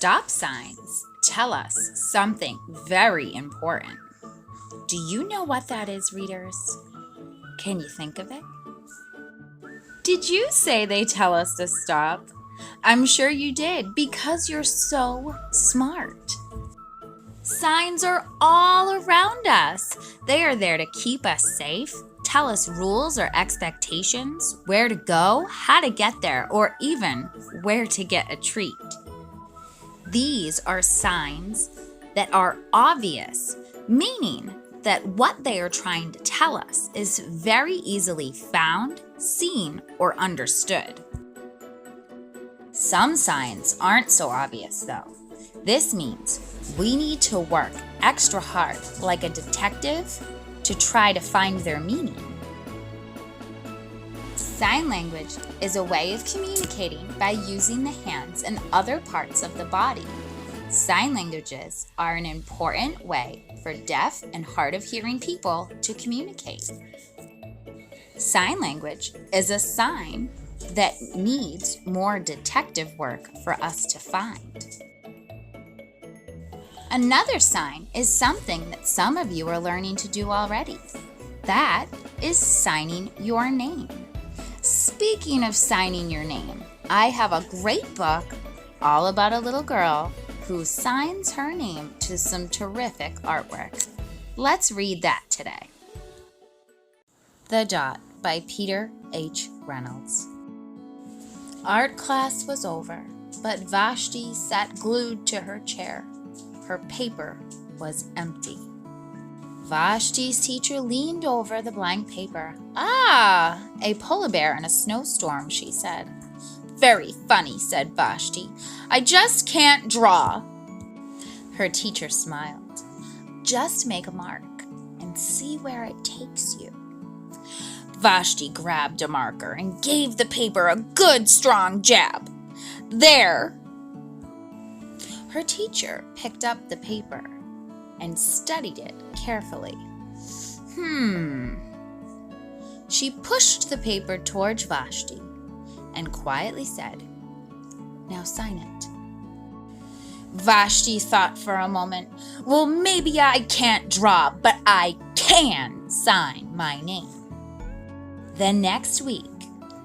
Stop signs tell us something very important. Do you know what that is, readers? Can you think of it? Did you say they tell us to stop? I'm sure you did because you're so smart. Signs are all around us. They are there to keep us safe, tell us rules or expectations, where to go, how to get there, or even where to get a treat. These are signs that are obvious, meaning that what they are trying to tell us is very easily found, seen, or understood. Some signs aren't so obvious, though. This means we need to work extra hard, like a detective, to try to find their meaning. Sign language is a way of communicating by using the hands and other parts of the body. Sign languages are an important way for deaf and hard of hearing people to communicate. Sign language is a sign that needs more detective work for us to find. Another sign is something that some of you are learning to do already. That is signing your name. Speaking of signing your name, I have a great book all about a little girl who signs her name to some terrific artwork. Let's read that today. The Dot by Peter H. Reynolds. Art class was over, but Vashti sat glued to her chair. Her paper was empty. Vashti's teacher leaned over the blank paper. "Ah, a polar bear in a snowstorm," she said. "Very funny," said Vashti. "I just can't draw." Her teacher smiled. "Just make a mark and see where it takes you." Vashti grabbed a marker and gave the paper a good strong jab. "There!" Her teacher picked up the paper and studied it carefully. She pushed the paper towards Vashti and quietly said, "Now sign it." Vashti thought for a moment. "Well, maybe I can't draw, but I can sign my name." The next week,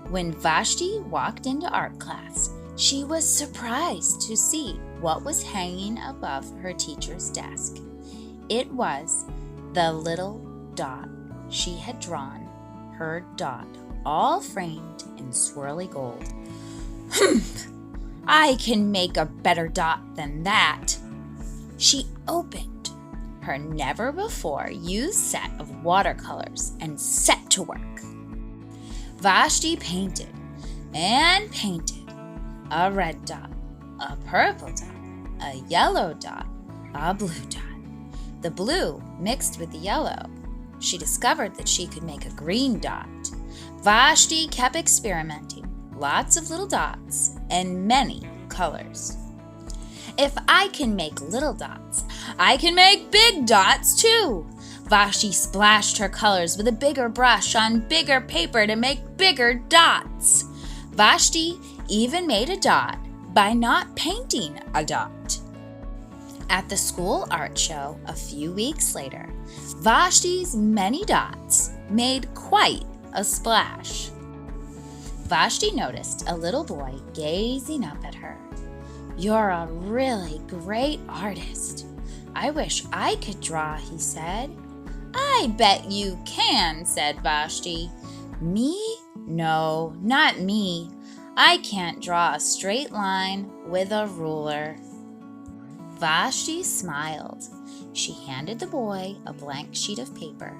when Vashti walked into art class, she was surprised to see what was hanging above her teacher's desk. It was the little dot she had drawn, her dot, all framed in swirly gold. "I can make a better dot than that." She opened her never-before-used set of watercolors and set to work. Vashti painted and painted a red dot, a purple dot, a yellow dot, a blue dot. The blue mixed with the yellow. She discovered that she could make a green dot. Vashti kept experimenting, lots of little dots and many colors. "If I can make little dots, I can make big dots too." Vashti splashed her colors with a bigger brush on bigger paper to make bigger dots. Vashti even made a dot by not painting a dot. At the school art show a few weeks later, Vashti's many dots made quite a splash. Vashti noticed a little boy gazing up at her. "You're a really great artist. I wish I could draw," he said. "I bet you can," said Vashti. "Me? No, not me. I can't draw a straight line with a ruler." Vashti smiled. She handed the boy a blank sheet of paper.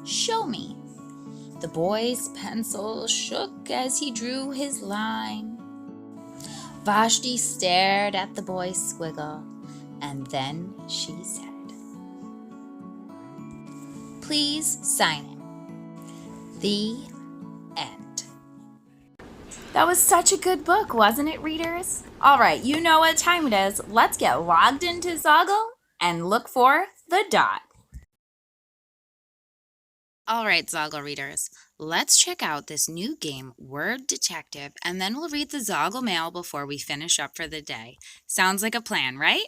"Show me." The boy's pencil shook as he drew his line. Vashti stared at the boy's squiggle, and then she said, "Please sign it." The end. That was such a good book, wasn't it, readers? All right, you know what time it is. Let's get logged into Zoggle and look for the dot. All right, Zoggle readers, let's check out this new game, Word Detective, and then we'll read the Zoggle mail before we finish up for the day. Sounds like a plan, right?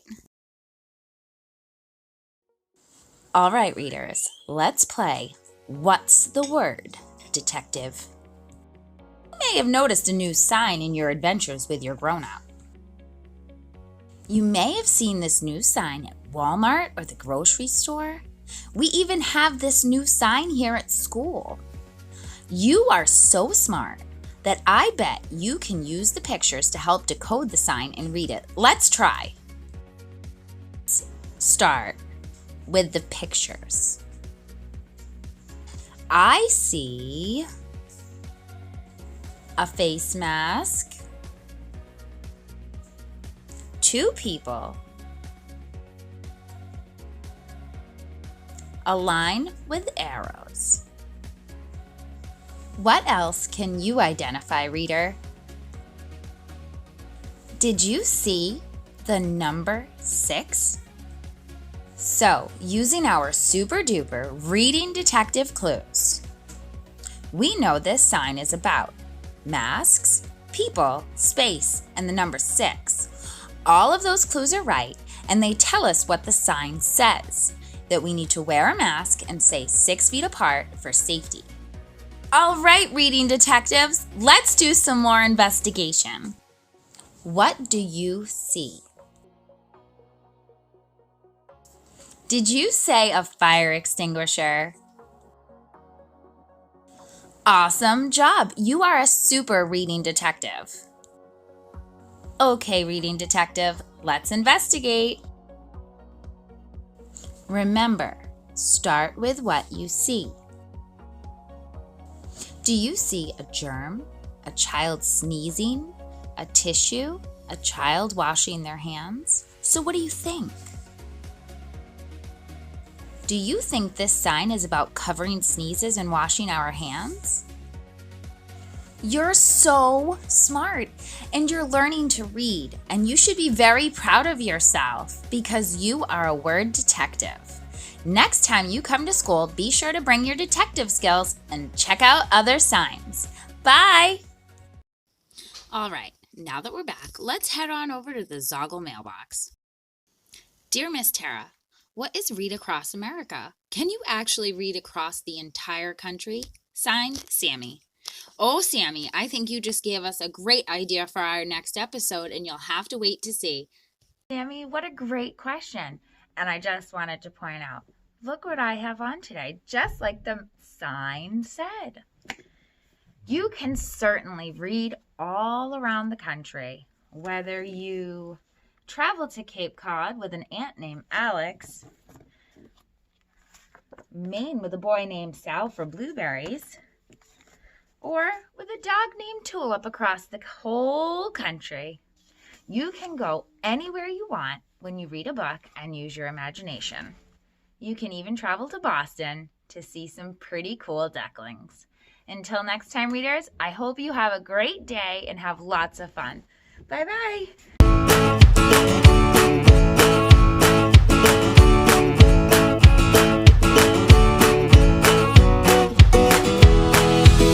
All right, readers, let's play What's the Word, Detective? You may have noticed a new sign in your adventures with your grown-up. You may have seen this new sign at Walmart or the grocery store. We even have this new sign here at school. You are so smart that I bet you can use the pictures to help decode the sign and read it. Let's try. Let's start with the pictures. I see a face mask, two people, a line with arrows. What else can you identify, reader? Did you see the number 6? So, using our super duper reading detective clues, we know this sign is about masks, people, space, and the number 6. All of those clues are right, and they tell us what the sign says, that we need to wear a mask and stay 6 feet apart for safety. All right, reading detectives, let's do some more investigation. What do you see? Did you say a fire extinguisher? Awesome job! You are a super reading detective. Okay, reading detective, let's investigate. Remember, start with what you see. Do you see a germ, a child sneezing, a tissue, a child washing their hands? So what do you think? Do you think this sign is about covering sneezes and washing our hands? You're so smart, and you're learning to read, and you should be very proud of yourself because you are a word detective. Next time you come to school, be sure to bring your detective skills and check out other signs. Bye! All right, now that we're back, let's head on over to the Zoggle mailbox. Dear Miss Tara, what is Read Across America? Can you actually read across the entire country? Signed, Sammy. Oh, Sammy, I think you just gave us a great idea for our next episode, and you'll have to wait to see. Sammy, what a great question. And I just wanted to point out, look what I have on today, just like the sign said. You can certainly read all around the country, whether you travel to Cape Cod with an aunt named Alex, Maine with a boy named Sal for blueberries, or with a dog named Tulip across the whole country. You can go anywhere you want when you read a book and use your imagination. You can even travel to Boston to see some pretty cool ducklings. Until next time, readers, I hope you have a great day and have lots of fun. Bye-bye.